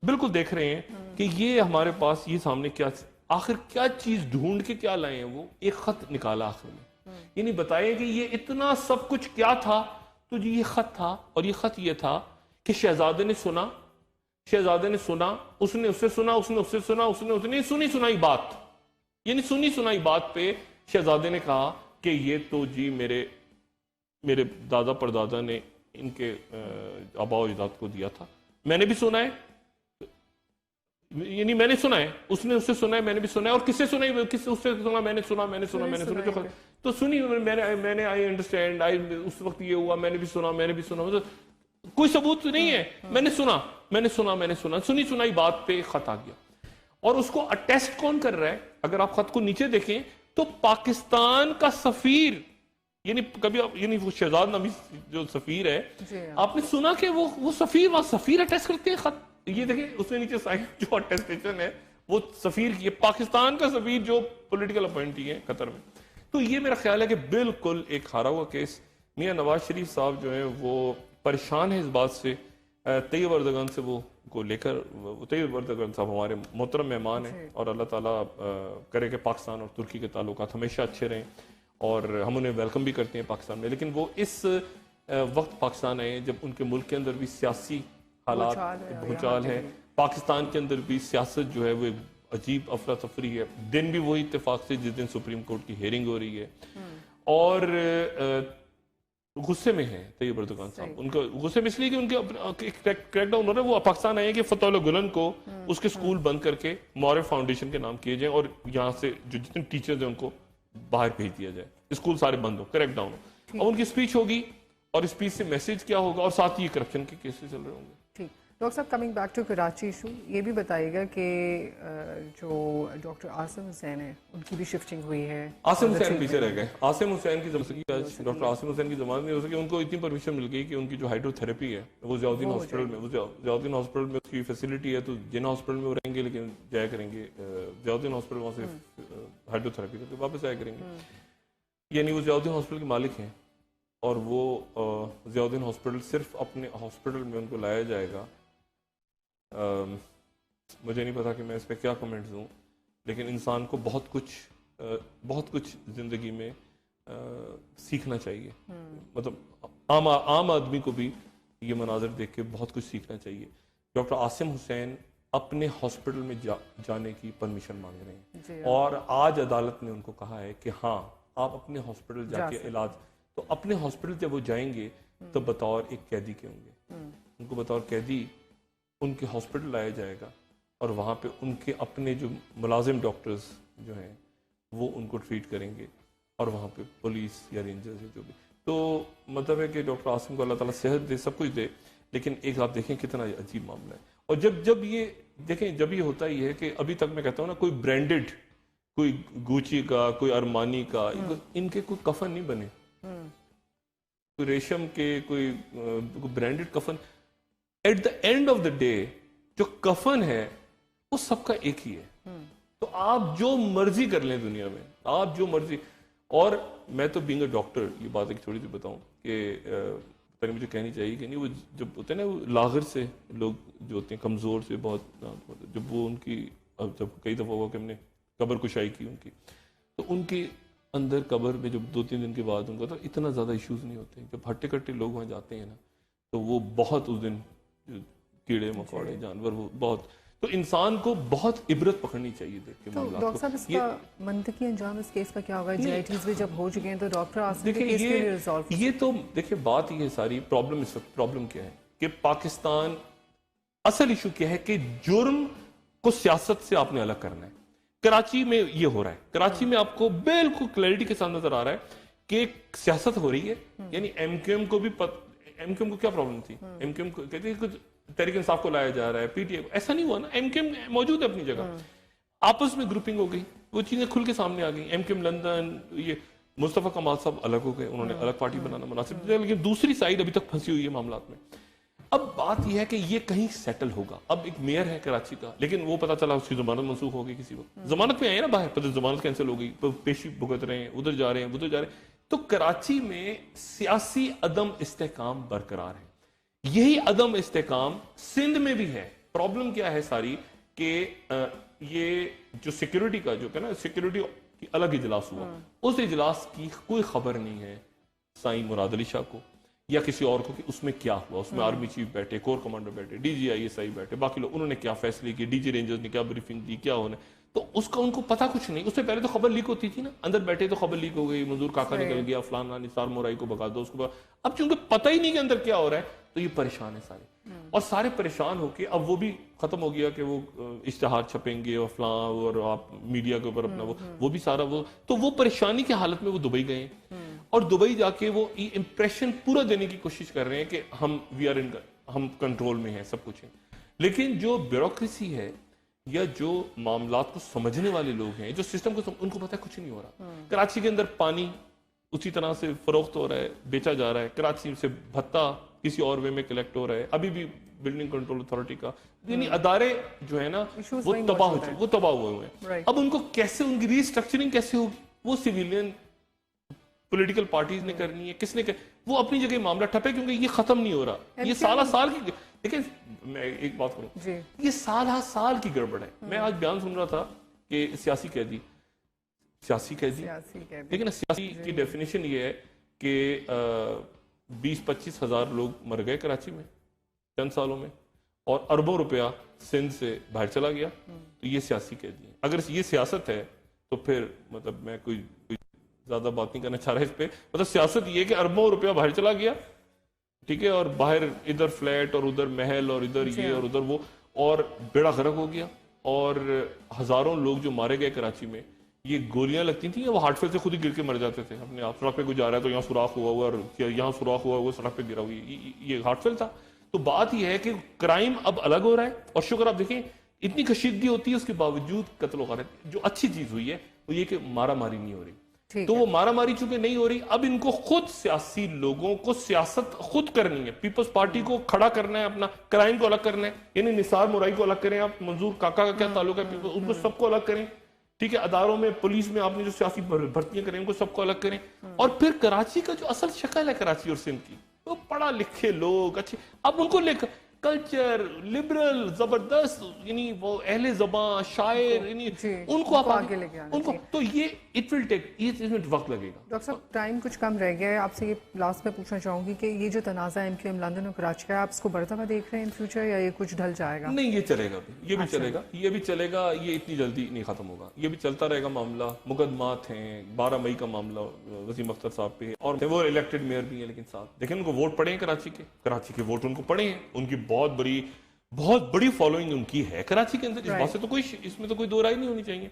بالکل دیکھ رہے ہیں کہ یہ ہمارے پاس یہ سامنے کیا آخر کیا چیز ڈھونڈ کے کیا لائے ہیں. وہ ایک خط نکالا آخر میں, یعنی بتائیں کہ یہ اتنا سب کچھ کیا تھا. تو یہ خط تھا, اور یہ خط یہ تھا کہ شہزادے نے سنا, اس نے اس سے سنا, اس نے اس سے سنا, اس نے سنی سنائی بات, یعنی سنی سنائی بات پہ شہزادے نے کہا کہ یہ تو جی میرے دادا پردادا نے ان کے آبا و اجداد کو دیا تھا, میں نے بھی سنا ہے, یعنی میں نے سنا ہے, اس نے اس سے سنا ہے, میں نے بھی سنا ہے, اور کس سے سنا ہے, کس سے اس سے سنا, میں نے سنا, تو سنی میں نے آئی انڈرسٹینڈ, اس وقت یہ ہوا, میں نے بھی سنا, کوئی ثبوت نہیں ہے, میں نے سنا, سنی سنائی بات پہ خط آ گیا. اور اس کو اٹیسٹ کون کر رہا ہے؟ اگر آپ خط کو نیچے دیکھیں تو پاکستان کا سفیر, یعنی کبھی یعنی وہ شہزاد نامی جو سفیر ہے, آپ نے سنا کہ وہ سفیر, وہاں سفیر اٹیسٹ کرتے ہیں خط, یہ دیکھیں اس نے نیچے سائن, جو اٹیسٹیشن ہے وہ سفیر کی ہے, پاکستان کا سفیر جو پولیٹیکل اپوائنٹی ہے قطر میں. تو یہ میرا خیال ہے کہ بالکل ایک ہارا ہوا کیس. میاں نواز شریف صاحب جو ہیں وہ پریشان ہے اس بات سے, طیب اردگان سے وہ کو لے کر, طیب اردگان صاحب ہمارے محترم مہمان ہیں, اور اللہ تعالیٰ کرے کہ پاکستان اور ترکی کے تعلقات ہمیشہ اچھے رہیں, اور ہم انہیں ویلکم بھی کرتے ہیں پاکستان میں. لیکن وہ اس وقت پاکستان آئے جب ان کے ملک کے اندر بھی سیاسی حالات بھوچال ہے, پاکستان کے اندر بھی سیاست جو ہے وہ عجیب افراتفری ہے. دن بھی وہی اتفاق سے جس دن سپریم کورٹ کی ہیئرنگ ہو رہی ہے, اور غصے میں ہیں طیب اردگان صاحب. ان کو غصے میں اس لیے کہ ان کے کریک ڈاؤن ہو رہا ہے. وہ پاکستان آئے کہ فتح اللہ گلن کو اس کے سکول بند کر کے معرف فاؤنڈیشن کے نام کیے جائیں, اور یہاں سے جو جتنے ٹیچرز ہیں ان کو باہر بھیج دیا جائے, اسکول سارے بند ہو, کریک ڈاؤن ہو. اور ان کی اسپیچ ہوگی, اور اسپیچ سے میسج کیا ہوگا, اور ساتھ ہی کرپشن کے کیسز چل رہے ہوں گے. ٹھیک. ڈاکٹر صاحب, coming back to Karachi issue, یہ بھی بتائیے گا کہ جو ڈاکٹر عاصم حسین ہیں ان کی بھی شفٹنگ ہوئی ہے. عاصم حسین پیچھے رہ گئے. عاصم حسین کی ڈاکٹر عاصم حسین کی زمانت نہیں ہو سکی. ان کو اتنی پرمیشن مل گئی کہ ان کی جو ہائیڈرو تھراپی ہے وہ ضیاء الدین ہاسپٹل میں اس کی فیسلٹی ہے, تو جنا ہاسپٹل میں وہ رہیں گے, لیکن جایا کریں گے ضیاء الدین ہاسپٹل, وہاں سے ہائیڈرو تھراپی کر کے واپس آیا کریں گے. یعنی وہ ضیاء الدین ہاسپٹل کے مالک ہیں, اور وہ ضیاء الدین ہاسپٹل صرف اپنے ہاسپٹل میں ان کو لایا جائے گا. مجھے نہیں پتا کہ میں اس پہ کیا کمنٹس دوں, لیکن انسان کو بہت کچھ زندگی میں سیکھنا چاہیے. مطلب عام آدمی کو بھی یہ مناظر دیکھ کے بہت کچھ سیکھنا چاہیے. ڈاکٹر عاصم حسین اپنے ہاسپٹل میں جانے کی پرمیشن مانگ رہے ہیں, اور آج عدالت نے ان کو کہا ہے کہ ہاں آپ اپنے ہاسپٹل جا کے علاج, تو اپنے ہاسپٹل جب وہ جائیں گے تو بطور ایک قیدی کے ہوں گے, ان کو بطور قیدی ان کے ہاسپٹل لایا جائے گا, اور وہاں پہ ان کے اپنے جو ملازم ڈاکٹرز جو ہیں وہ ان کو ٹریٹ کریں گے, اور وہاں پہ پولیس یا رینجرز جو بھی. تو مطلب ہے کہ ڈاکٹر عاصم کو اللہ تعالیٰ صحت دے, سب کچھ دے, لیکن ایک آپ دیکھیں کتنا عجیب معاملہ ہے. اور جب یہ دیکھیں, جب یہ ہوتا ہی ہے کہ ابھی تک میں کہتا ہوں نا, کوئی برانڈڈ, کوئی گوچی کا, کوئی ارمانی کا, ان کے کوئی کفن نہیں بنے, کوئی ریشم کے, کوئی برانڈڈ کفن. At the end of the day جو کفن ہے وہ سب کا ایک ہی ہے. تو آپ جو مرضی کر لیں دنیا میں, آپ جو مرضی. اور میں تو بینگ اے ڈاکٹر, یہ بات ایک تھوڑی سی بتاؤں کہ مجھے کہنی چاہیے کہ نہیں, وہ جب ہوتے ہیں نا وہ لاغر سے لوگ جو ہوتے ہیں, کمزور سے بہت, جب وہ ان کی, جب کئی دفعہ ہوا کہ ہم نے قبر کشائی کی ان کی, تو ان کے اندر قبر میں جب 2-3 دن کے بعد ان کا, تو اتنا زیادہ ایشوز نہیں ہوتے. جب ہٹے کٹے لوگ وہاں جاتے ہیں نا, تو وہ بہت اس دن کیڑے مکوڑے جانور, وہ بہت. تو انسان کو بہت عبرت پکڑنی چاہیے دیکھ کے معاملات کو. ڈاکٹر صاحب, اس کا منطقی انجام اس کیس کا کیا ہوگا؟ جی آئی ٹیز بھی جب ہو چکے ہیں تو ڈاکٹر عاصم کے کیس کے لیے ریزالو, یہ تو دیکھیں بات یہ ساری پرابلم, اس وقت پرابلم کیا ہے کہ پاکستان, اصل ایشو کیا ہے کہ جرم کو سیاست سے آپ نے الگ کرنا ہے. کراچی میں یہ ہو رہا ہے, کراچی میں آپ کو بالکل کلیئرٹی کے ساتھ نظر آ رہا ہے کہ سیاست ہو رہی ہے. یعنی ایم کیو ایم کو بھی, ایم کیو ایم کو کیا پرابلم تھی, ایم کیو ایم کو کہتے ہیں کچھ تحریک انصاف کو لایا جا رہا ہے, پی ٹی اے, ایسا نہیں ہوا نا. ایم کیو ایم موجود ہے اپنی جگہ, آپس میں گروپنگ ہو گئی, وہ چیزیں کھل کے سامنے آ گئی. ایم کیو ایم لندن, یہ مصطفیٰ کمال صاحب الگ ہو گئے, انہوں نے الگ پارٹی بنانا مناسب دیا, لیکن دوسری سائڈ ابھی تک پھنسی ہوئی ہے معاملات میں. اب بات یہ ہے کہ یہ کہیں سیٹل ہوگا. اب ایک میئر ہے کراچی کا, لیکن وہ پتا چلا اس کی ضمانت منسوخ ہو گئی کسی وقت, ضمانت میں آئے نا باہر, پتہ ضمانت کینسل ہو گئی, پیشی بھگت رہے ہیں, ادھر جا رہے ہیں, ادھر جا رہے ہیں. تو کراچی میں سیاسی عدم استحکام برقرار ہے. یہی عدم استحکام سندھ میں بھی ہے. پرابلم کیا ہے ساری کہ یہ جو سیکیورٹی کا جو کہ نا سیکیورٹی کی الگ اجلاس ہوا, اس اجلاس کی کوئی خبر نہیں ہے سائیں مراد علی شاہ کو یا کسی اور کو کہ اس میں کیا ہوا. اس میں آرمی چیف بیٹھے, کور کمانڈر بیٹھے, D G I S I بیٹھے, باقی لوگ, انہوں نے کیا فیصلے کیے, ڈی جی رینجرز نے کیا بریفنگ دی, کیا ہونا, تو اس کا ان کو پتا کچھ نہیں. اس سے پہلے تو خبر لیک ہوتی تھی نا, اندر بیٹھے تو خبر لیک ہو گئی, منظور کاکا نکل گیا, فلانا نثار مورائی کو بھگا دو, اس کو. اب چونکہ پتہ ہی نہیں کہ اندر کیا ہو رہا ہے, تو یہ پریشان ہے سارے. اور سارے پریشان ہو کے اب وہ بھی ختم ہو گیا کہ وہ اشتہار چھپیں گے اور فلاں اور آپ میڈیا کے اوپر اپنا وہ بھی سارا تو وہ پریشانی کی حالت میں وہ دبئی گئے اور دبئی جا کے وہ امپریشن پورا دینے کی کوشش کر رہے ہیں کہ ہم کنٹرول میں ہیں، سب کچھ ہے. لیکن جو بیوروکریسی ہے یا جو معاملات کو سمجھنے والے لوگ ہیں، جو سسٹم کو ان کو پتہ ہے کچھ نہیں ہو رہا. کراچی کے اندر پانی اسی طرح سے فروخت ہو رہا ہے، بیچا جا رہا ہے. کراچی سے بھتہ کسی اور وے میں کلیکٹ ہو رہا ہے. ابھی بھی بلڈنگ کنٹرول اتھارٹی کا یعنی ادارے جو ہے نا وہ تباہ ہوئے ہیں. اب ان کو کیسے، ان کی ری اسٹرکچرنگ کیسے ہوگی؟ وہ سویلین پولیٹیکل پارٹیز نے کرنی ہے، کس نے وہ اپنی جگہ معاملہ ٹھپ ہے کیونکہ یہ ختم نہیں ہو رہا. یہ سال کی لیکن میں ایک بات کروں، یہ سال کی گڑبڑ ہے. میں آج بیان سن رہا تھا کہ سیاسی قیدی لیکن سیاسی کی ڈیفینیشن یہ ہے کہ 20-25 ہزار لوگ مر گئے کراچی میں چند سالوں میں اور اربوں روپیہ سندھ سے باہر چلا گیا، تو یہ سیاسی قیدی ہے. اگر یہ سیاست ہے تو پھر مطلب میں کوئی زیادہ بات نہیں کرنا چاہ رہا اس پہ. مطلب سیاست یہ کہ اربوں روپیہ باہر چلا گیا، ٹھیک ہے، اور باہر ادھر فلیٹ اور ادھر محل اور ادھر یہ اور ادھر وہ، اور بیڑا غرق ہو گیا. اور ہزاروں لوگ جو مارے گئے کراچی میں، یہ گولیاں لگتی تھیں، وہ ہارٹ فیل سے خود ہی گر کے مر جاتے تھے اپنے آپ. سڑک پہ کوئی جا رہا ہے تو یہاں سوراخ ہوا اور یہاں سوراخ ہوا سڑک پہ گرا ہوا، یہ ہارٹ فیل تھا. تو بات یہ ہے کہ کرائم اب الگ ہو رہا ہے. اور شکر آپ دیکھیں اتنی کشیدگی ہوتی ہے اس کے باوجود قتل و غارت. جو اچھی چیز ہوئی ہے وہ یہ کہ مارا ماری نہیں ہو رہی. تو وہ مارا ماری چونکہ نہیں ہو رہی، اب ان کو خود سیاسی لوگوں کو سیاست خود کرنی ہے. پیپلز پارٹی کو کھڑا کرنا ہے، اپنا کرائم کو الگ کرنا ہے. یعنی نثار مرائی کو الگ کریں، آپ منظور کاکا کا کیا تعلق ہے، ان کو سب کو الگ کریں، ٹھیک ہے. اداروں میں پولیس میں آپ نے جو سیاسی بھرتیاں کریں ان کو سب کو الگ کریں. اور پھر کراچی کا جو اصل شکل ہے کراچی اور سندھ کی، وہ پڑھا لکھے لوگ اچھے، اب ان کو لے کر کلچر لبرل زبردست، یعنی وہ اہل زبان شاعر، یعنی ان کو آپ آگے لے کے آنا، ان کو تو یہ اٹ ول ٹیک وقت لگے گا. ڈاکٹر صاحب ٹائم کچھ کم رہ گیا ہے، آپ سے یہ لاسٹ میں پوچھنا چاہوں گی کہ یہ جو تنازع ایم کیو ایم لندن اور کراچی کا، آپ اس کو بڑھتا ہوا دیکھ رہے ہیں ان فیوچر یا یہ کچھ ڈھل جائے گا؟ نہیں، یہ چلے گا، یہ بھی چلے گا، یہ بھی چلے گا. یہ اتنی جلدی نہیں ختم ہوگا، یہ بھی چلتا رہے گا. معاملہ مقدمات ہیں. 12 مئی کا معاملہ وسیم اختر صاحب پہ، اور وہ الیکٹڈ میئر بھی ہیں. لیکن ساتھ دیکھیں ان کو ووٹ پڑے ہیں کراچی کے ووٹ ان کو پڑے ہیں. ان کی بہت بڑی فالوئنگ ان کی ہے کراچی کے اندر. اس بات سے تو اس میں تو کوئی دو رائے نہیں ہونی چاہیے.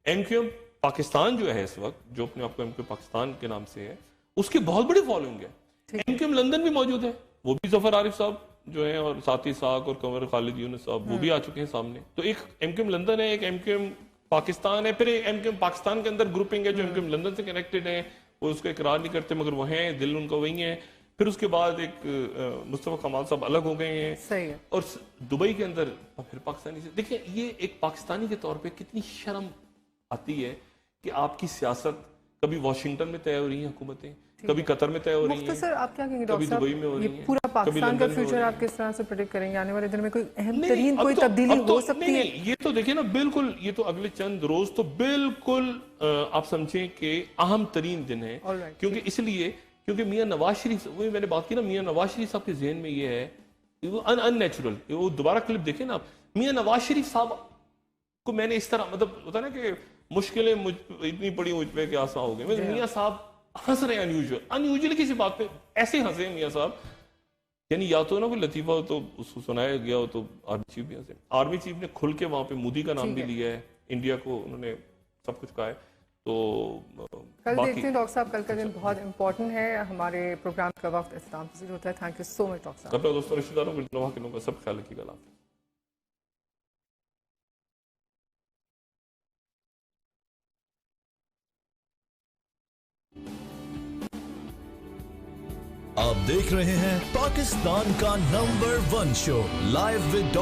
ایم کیو ایم پاکستان جو ہے اس وقت، جو اپنے آپ کو ایم کیو ایم پاکستان کے نام سے ہے، اس کی بہت بڑی فالوئنگ ہے. ایم کیو ایم لندن بھی موجود ہے، وہ بھی ظفر عارف صاحب جو ہیں اور ساتھ ہی ساق اور کنور خالد یونس صاحب وہ بھی آ چکے ہیں سامنے. تو ایک ایم کیو ایم لندن ہے، ایک ایم کیو ایم پاکستان ہے. پھر ایم کیو ایم پاکستان کے اندر گروپنگ ہے جو ایم کیو ایم لندن سے کنیکٹڈ ہیں، وہ اس کا اقرار نہیں کرتے مگر وہ ہیں، دل ان کا وہی ہے. پھر اس کے بعد ایک مصطفیٰ کمال صاحب الگ ہو گئے ہیں. صحیح ہے. اور دبئی کے اندر پھر پاکستانی سے دیکھیں، یہ ایک پاکستانی کے طور پہ کتنی شرم آتی ہے کہ آپ کی سیاست کبھی واشنگٹن میں طے ہو رہی ہیں حکومتیں، کبھی قطر میں طے ہو رہی ہیں. مختصر آپ کیا کہیں گے ڈاکٹر صاحب، یہ پورا پاکستان کا فیوچر آپ کس طرح سے پریڈکٹ کریں گے؟ آنے والے دن میں کوئی اہم ترین کوئی تبدیلی ہو سکتی ہے؟ یہ تو دیکھیں نا، بالکل یہ تو اگلے چند روز تو بالکل آپ سمجھیں کہ اہم ترین دن ہے. کیونکہ اس لیے کیونکہ میاں نواز شریف، وہ میں نے بات کی نا، میاں نواز شریف صاحب کے ذہن میں یہ ہے وہ ان نیچرل. وہ دوبارہ کلپ دیکھیں نا آپ، میاں نواز شریف صاحب کو میں نے اس طرح مطلب ہوتا نا کہ مشکلیں اتنی پڑی مجھ پہ کہ آسان ہو گئے. میاں صاحب ہنس رہے ہیں انیوژل کسی بات پہ، ایسے ہنسے میاں صاحب. یعنی یا تو نا کوئی لطیفہ ہو تو اس کو سنایا گیا ہو، تو آرمی چیف بھی ہنسے. آرمی چیف نے کھل کے وہاں پہ مودی کا نام بھی لیا ہے، انڈیا کو انہوں نے سب کچھ کہا ہے. تو کل دیکھتے ہیں ڈاکٹر صاحب، کل کا دن بہت امپورٹنٹ ہے. ہمارے پروگرام کا وقت اختتام پذیر ہوتا ہے. Thank you so much doctor صاحب. اپنے دوستوں رشتہ داروں کا سب خیال رکھیے گا. آپ دیکھ رہے ہیں پاکستان کا نمبر 1 شو لائیو ود